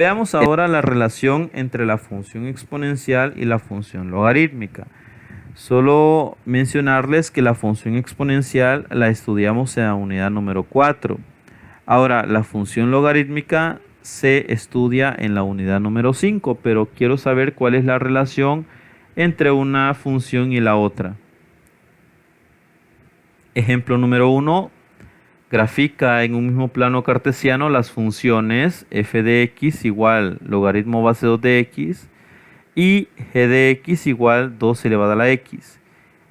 Veamos ahora la relación entre la función exponencial y la función logarítmica. Solo mencionarles que la función exponencial la estudiamos en la unidad número 4. Ahora, la función logarítmica se estudia en la unidad número 5, pero quiero saber cuál es la relación entre una función y la otra. Ejemplo número 1. Grafica en un mismo plano cartesiano las funciones f de x igual logaritmo base 2 de x y g de x igual 2 elevado a la x.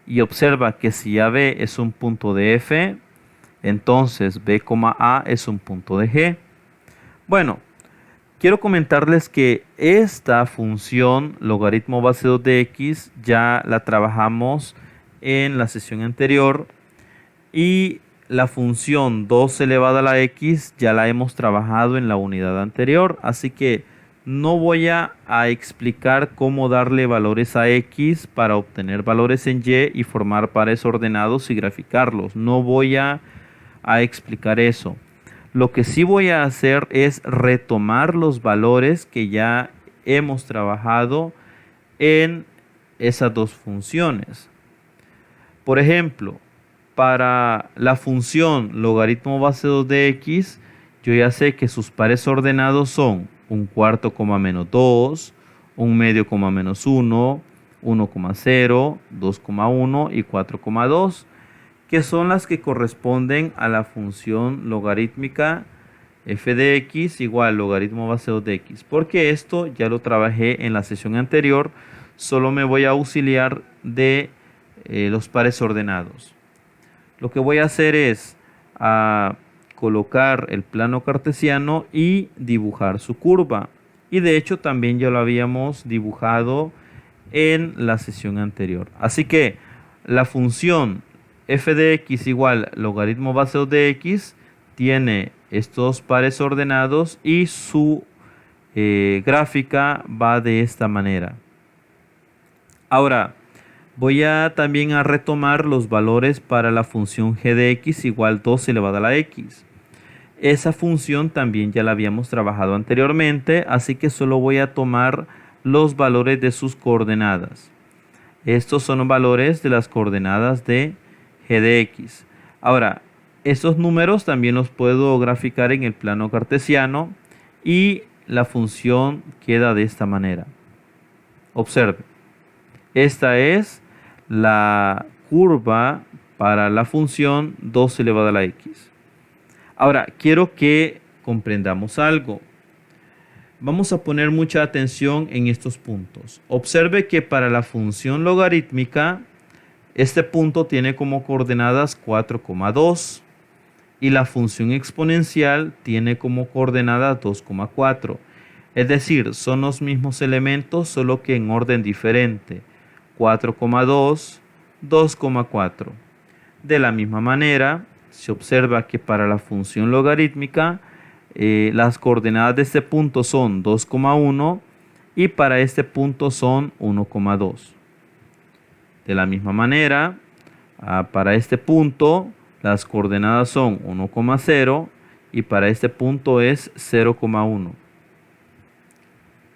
Y observa que si AB es un punto de f, entonces B, A es un punto de g. Bueno, quiero comentarles que esta función logaritmo base 2 de x ya la trabajamos en la sesión anterior y la función 2 elevado a la x ya la hemos trabajado en la unidad anterior, así que no voy a explicar cómo darle valores a x para obtener valores en y y formar pares ordenados y graficarlos. No voy a explicar eso. Lo que sí voy a hacer es retomar los valores que ya hemos trabajado en esas dos funciones. Por ejemplo, para la función logaritmo base 2 de x, yo ya sé que sus pares ordenados son 1/4, -2, 1/2, -1, 1,0, 2,1 y 4,2, que son las que corresponden a la función logarítmica f de x igual logaritmo base 2 de x. Porque esto ya lo trabajé en la sesión anterior, solo me voy a auxiliar de los pares ordenados. Lo que voy a hacer es colocar el plano cartesiano y dibujar su curva. Y de hecho también ya lo habíamos dibujado en la sesión anterior. Así que la función f de x igual logaritmo base 2 de x tiene estos pares ordenados y su gráfica va de esta manera. Ahora, voy a también a retomar los valores para la función g de x igual 2 elevado a la x. Esa función también ya la habíamos trabajado anteriormente, así que solo voy a tomar los valores de sus coordenadas. Estos son los valores de las coordenadas de g de x. Ahora, estos números también los puedo graficar en el plano cartesiano y la función queda de esta manera. Observe, esta es la curva para la función 2 elevado a la x. Ahora, quiero que comprendamos algo. Vamos a poner mucha atención en estos puntos. Observe que para la función logarítmica, este punto tiene como coordenadas 4,2 y la función exponencial tiene como coordenada 2,4. Es decir, son los mismos elementos, solo que en orden diferente. 4,2, 2,4. De la misma manera, se observa que para la función logarítmica, las coordenadas de este punto son 2,1 y para este punto son 1,2. De la misma manera, para este punto, las coordenadas son 1,0 y para este punto es 0,1.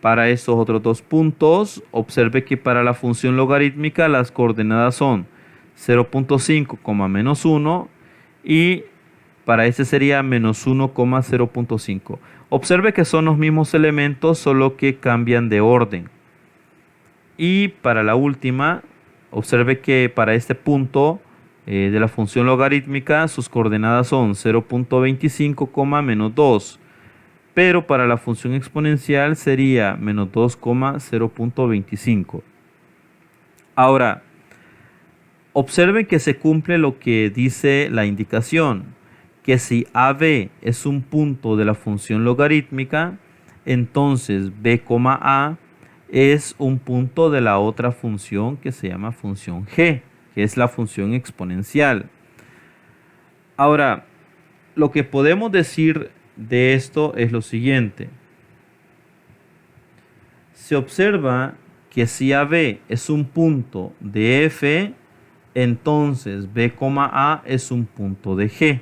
Para estos otros dos puntos, observe que para la función logarítmica las coordenadas son 0,5, -1 y para este sería -1,0.5. Observe que son los mismos elementos, solo que cambian de orden. Y para la última, observe que para este punto de la función logarítmica sus coordenadas son 0,25, -2. Pero para la función exponencial sería -2,0.25. Ahora, observen que se cumple lo que dice la indicación, que si AB es un punto de la función logarítmica, entonces B, A es un punto de la otra función que se llama función g, que es la función exponencial. Ahora, lo que podemos decir de esto es lo siguiente. Se observa que si AB es un punto de f, entonces B, A es un punto de g.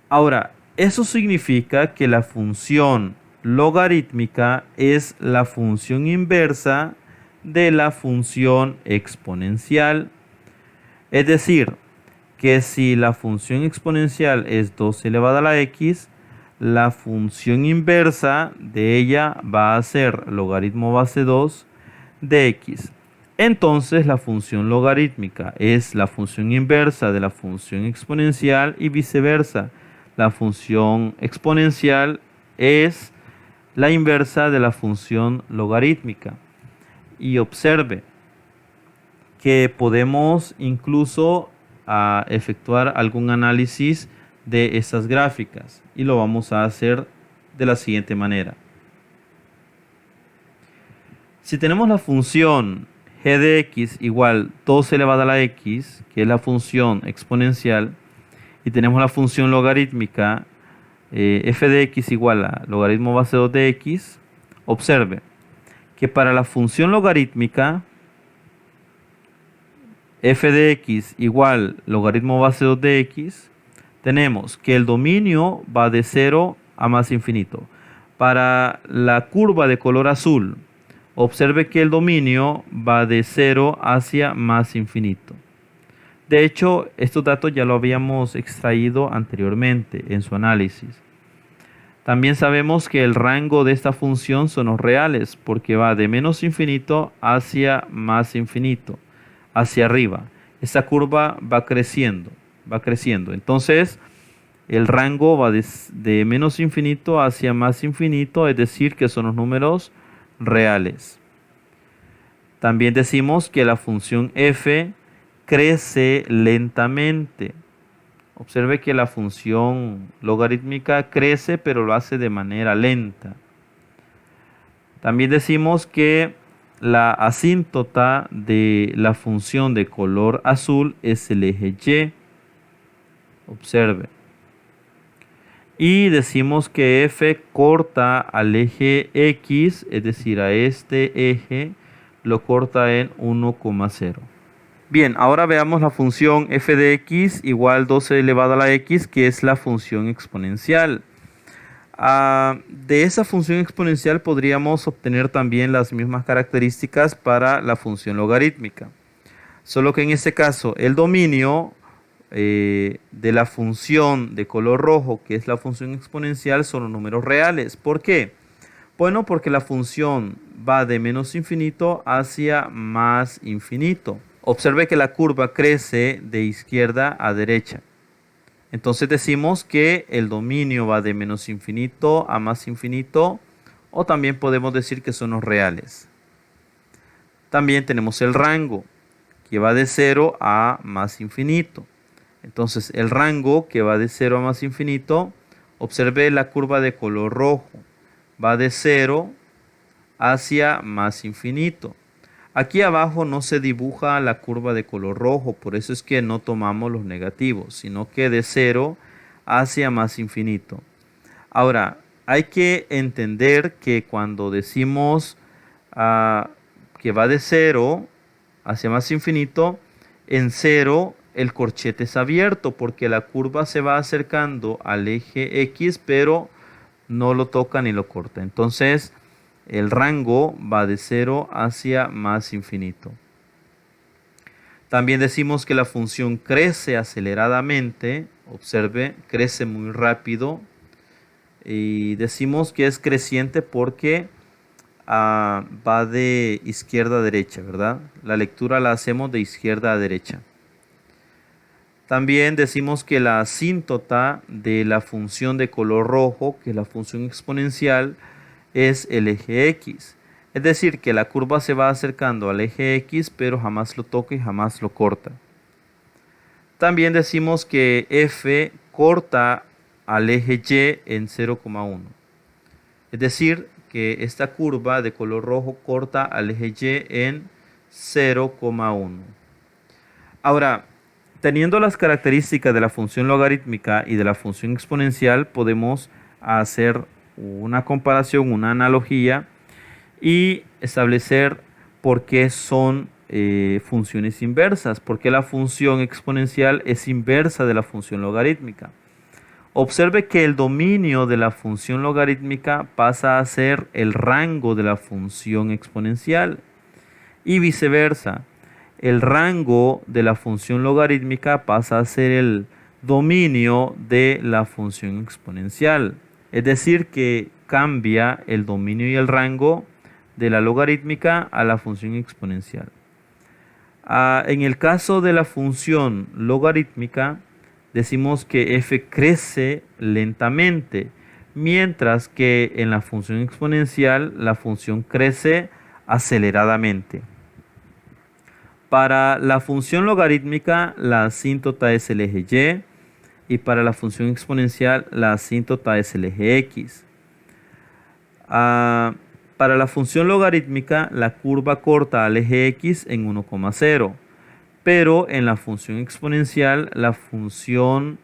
Ahora, eso significa que la función logarítmica es la función inversa de la función exponencial. Es decir, que si la función exponencial es 2 elevado a la x, la función inversa de ella va a ser logaritmo base 2 de x. Entonces la función logarítmica es la función inversa de la función exponencial y viceversa. La función exponencial es la inversa de la función logarítmica. Y observe que podemos incluso efectuar algún análisis de estas gráficas y lo vamos a hacer de la siguiente manera. Si tenemos la función g de x igual 2 elevado a la x, que es la función exponencial, y tenemos la función logarítmica f de x igual a logaritmo base 2 de x, observe que para la función logarítmica f de x igual logaritmo base 2 de x, tenemos que el dominio va de 0 a más infinito. Para la curva de color azul, observe que el dominio va de 0 hacia más infinito. De hecho, estos datos ya lo habíamos extraído anteriormente en su análisis. También sabemos que el rango de esta función son los reales, porque va de menos infinito hacia más infinito, hacia arriba. Esta curva va creciendo, Entonces, el rango va de menos infinito hacia más infinito, es decir, que son los números reales. También decimos que la función f crece lentamente. Observe que la función logarítmica crece, pero lo hace de manera lenta. También decimos que la asíntota de la función de color azul es el eje y. Observe. Y decimos que f corta al eje x, es decir, a este eje, lo corta en 1,0. Bien, ahora veamos la función f de x igual 12 elevado a la x, que es la función exponencial. De esa función exponencial podríamos obtener también las mismas características para la función logarítmica. Solo que en este caso el dominio de la función de color rojo, que es la función exponencial, son los números reales. ¿Por qué? Bueno, porque la función va de menos infinito hacia más infinito. Observe que la curva crece de izquierda a derecha. Entonces decimos que el dominio va de menos infinito a más infinito, o también podemos decir que son los reales. También tenemos el rango, que va de 0 a más infinito. Entonces el rango que va de 0 a más infinito, observe la curva de color rojo, va de 0 hacia más infinito. Aquí abajo no se dibuja la curva de color rojo, por eso es que no tomamos los negativos, sino que de 0 hacia más infinito. Ahora, hay que entender que cuando decimos que va de 0 hacia más infinito, en 0 el corchete es abierto porque la curva se va acercando al eje X, pero no lo toca ni lo corta. Entonces, el rango va de 0 hacia más infinito. También decimos que la función crece aceleradamente. Observe, crece muy rápido. Y decimos que es creciente porque va de izquierda a derecha, ¿verdad? La lectura la hacemos de izquierda a derecha. También decimos que la asíntota de la función de color rojo, que es la función exponencial, es el eje X. Es decir, que la curva se va acercando al eje X, pero jamás lo toca y jamás lo corta. También decimos que f corta al eje Y en 0,1. Es decir, que esta curva de color rojo corta al eje Y en 0,1. Ahora, teniendo las características de la función logarítmica y de la función exponencial, podemos hacer una comparación, una analogía y establecer por qué son funciones inversas, por qué la función exponencial es inversa de la función logarítmica. Observe que el dominio de la función logarítmica pasa a ser el rango de la función exponencial y viceversa. El rango de la función logarítmica pasa a ser el dominio de la función exponencial. Es decir, que cambia el dominio y el rango de la logarítmica a la función exponencial. En el caso de la función logarítmica, decimos que f crece lentamente, mientras que en la función exponencial la función crece aceleradamente. Para la función logarítmica la asíntota es el eje y para la función exponencial la asíntota es el eje x. Para la función logarítmica la curva corta al eje x en 1,0. Pero en la función exponencial la función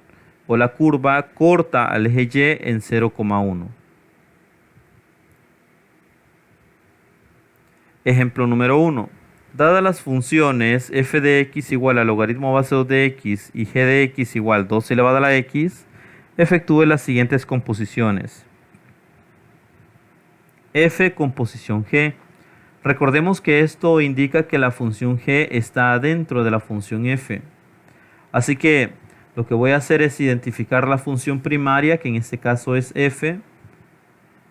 o la curva corta al eje y en 0,1. Ejemplo número 1. Dadas las funciones f de x igual a logaritmo base 2 de x y g de x igual 2 elevado a la x, efectúe las siguientes composiciones. F composición g. Recordemos que esto indica que la función g está dentro de la función f. Así que lo que voy a hacer es identificar la función primaria, que en este caso es f.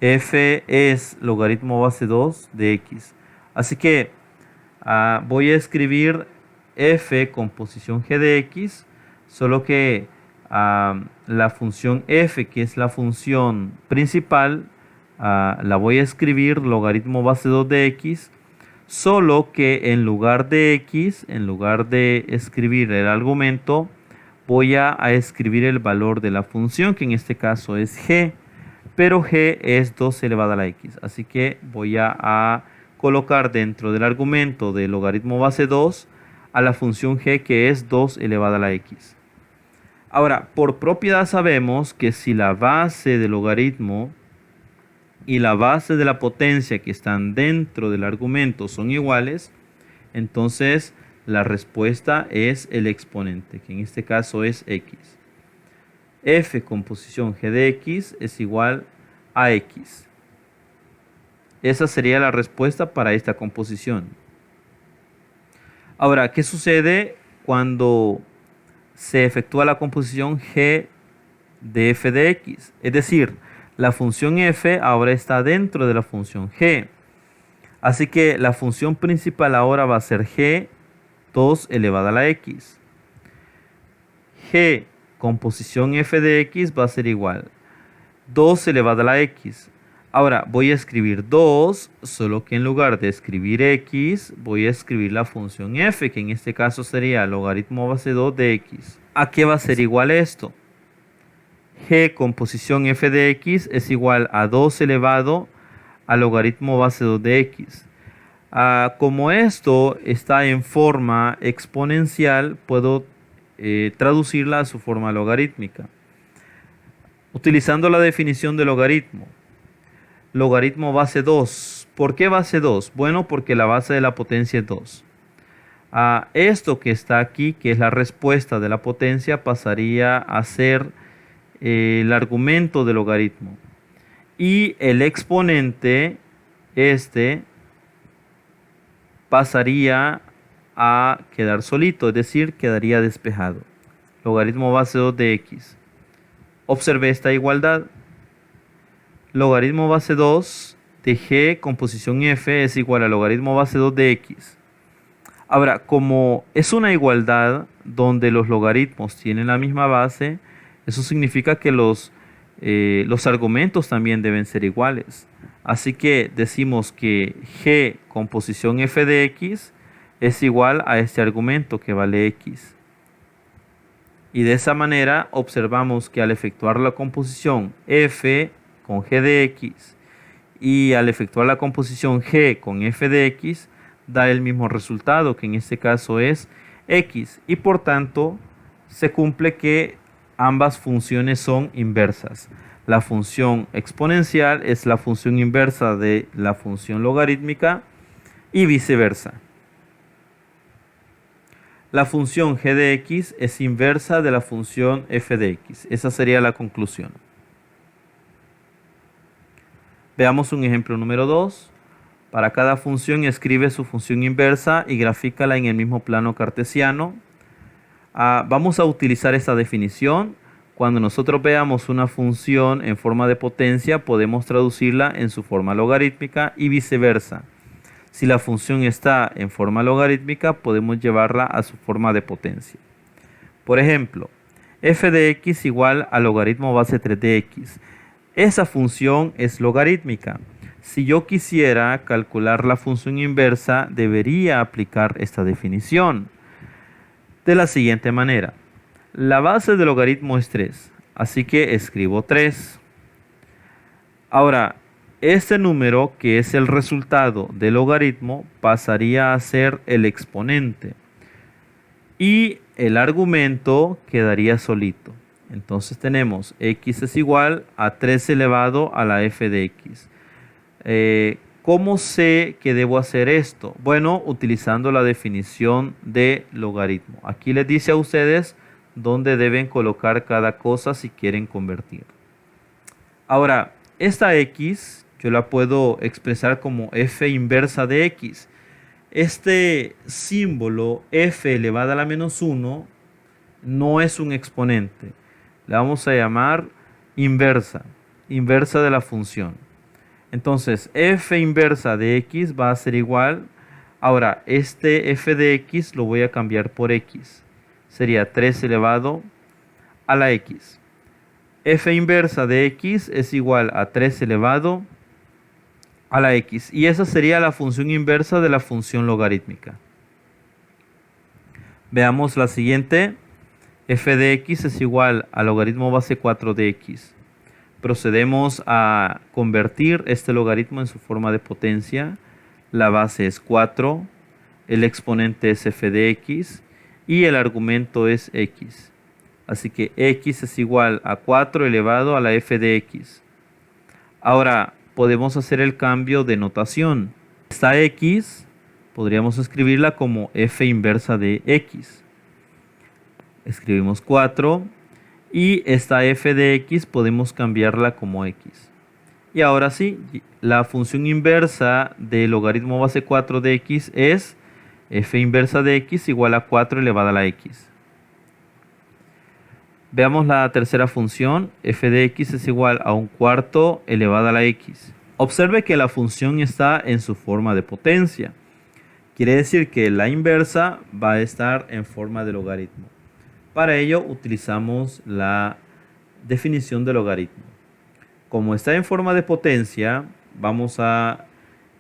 F es logaritmo base 2 de x. Así que voy a escribir f composición g de x, solo que la función f, que es la función principal, la voy a escribir logaritmo base 2 de x, solo que en lugar de x, en lugar de escribir el argumento, voy a escribir el valor de la función, que en este caso es g, pero g es 2 elevado a la x. Así que voy a colocar dentro del argumento de logaritmo base 2 a la función g, que es 2 elevado a la x. Ahora, por propiedad sabemos que si la base del logaritmo y la base de la potencia que están dentro del argumento son iguales, entonces la respuesta es el exponente, que en este caso es x. F composición g de x es igual a x. Esa sería la respuesta para esta composición. Ahora, ¿qué sucede cuando se efectúa la composición g de f de x? Es decir, la función f ahora está dentro de la función g. Así que la función principal ahora va a ser g 2 elevado a la x. G composición f de x va a ser igual 2 elevado a la x. Ahora voy a escribir 2, solo que en lugar de escribir x, voy a escribir la función f, que en este caso sería logaritmo base 2 de x. ¿A qué va a ser igual esto? G composición f de x es igual a 2 elevado a logaritmo base 2 de x. Como esto está en forma exponencial, puedo traducirla a su forma logarítmica. Utilizando la definición de logaritmo. Logaritmo base 2. ¿Por qué base 2? Bueno, porque la base de la potencia es 2. Esto que está aquí, que es la respuesta de la potencia, pasaría a ser el argumento del logaritmo. Y el exponente, pasaría a quedar solito, es decir, quedaría despejado. Logaritmo base 2 de x. Observe esta igualdad. Logaritmo base 2 de g composición f es igual a logaritmo base 2 de x. Ahora, como es una igualdad donde los logaritmos tienen la misma base, eso significa que los argumentos también deben ser iguales. Así que decimos que g composición f de x es igual a este argumento que vale x. Y de esa manera observamos que al efectuar la composición f con g de x y al efectuar la composición g con f de x da el mismo resultado, que en este caso es x, y por tanto se cumple que ambas funciones son inversas. La función exponencial es la función inversa de la función logarítmica y viceversa. la función g de x es inversa de la función f de x. Esa sería la conclusión. Veamos un ejemplo número 2. Para cada función escribe su función inversa y grafícala en el mismo plano cartesiano. Vamos a utilizar esta definición. Cuando nosotros veamos una función en forma de potencia, podemos traducirla en su forma logarítmica y viceversa. Si la función está en forma logarítmica, podemos llevarla a su forma de potencia. Por ejemplo, f de x igual al logaritmo base 3 de x. Esa función es logarítmica. Si yo quisiera calcular la función inversa, debería aplicar esta definición de la siguiente manera. La base del logaritmo es 3, así que escribo 3. Ahora, este número, que es el resultado del logaritmo, pasaría a ser el exponente. Y el argumento quedaría solito. Entonces tenemos x es igual a 3 elevado a la f de x. ¿Cómo sé que debo hacer esto? Bueno, utilizando la definición de logaritmo. Aquí les dice a ustedes dónde deben colocar cada cosa si quieren convertir. Ahora, esta x yo la puedo expresar como f inversa de x. Este símbolo f elevada a la menos 1 no es un exponente. La vamos a llamar inversa de la función. Entonces, f inversa de x va a ser igual. Ahora, este f de x lo voy a cambiar por x. Sería 3 elevado a la x. F inversa de x es igual a 3 elevado a la x. Y esa sería la función inversa de la función logarítmica. Veamos la siguiente. F de x es igual al logaritmo base 4 de x. Procedemos a convertir este logaritmo en su forma de potencia. La base es 4, el exponente es f de x y el argumento es x. Así que x es igual a 4 elevado a la f de x. Ahora podemos hacer el cambio de notación. Esta x podríamos escribirla como f inversa de x. Escribimos 4 y esta f de x podemos cambiarla como x. Y ahora sí, la función inversa del logaritmo base 4 de x es f inversa de x igual a 4 elevada a la x. Veamos la tercera función, f de x es igual a 1/4 elevada a la x. Observe que la función está en su forma de potencia. Quiere decir que la inversa va a estar en forma de logaritmo. Para ello utilizamos la definición de logaritmo. Como está en forma de potencia, vamos a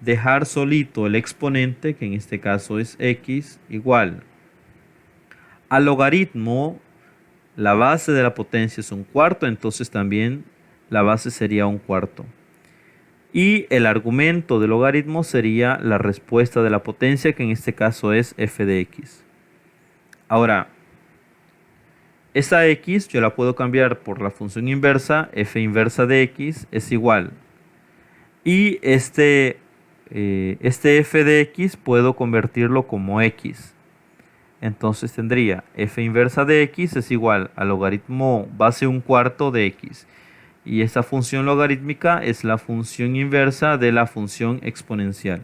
dejar solito el exponente, que en este caso es x, igual al logaritmo. La base de la potencia es 1/4, entonces también la base sería 1/4. Y el argumento del logaritmo sería la respuesta de la potencia, que en este caso es f de x. Ahora, esta x yo la puedo cambiar por la función inversa, f inversa de x es igual. Y este f de x puedo convertirlo como x. Entonces tendría f inversa de x es igual al logaritmo base 1/4 de x. Y esta función logarítmica es la función inversa de la función exponencial.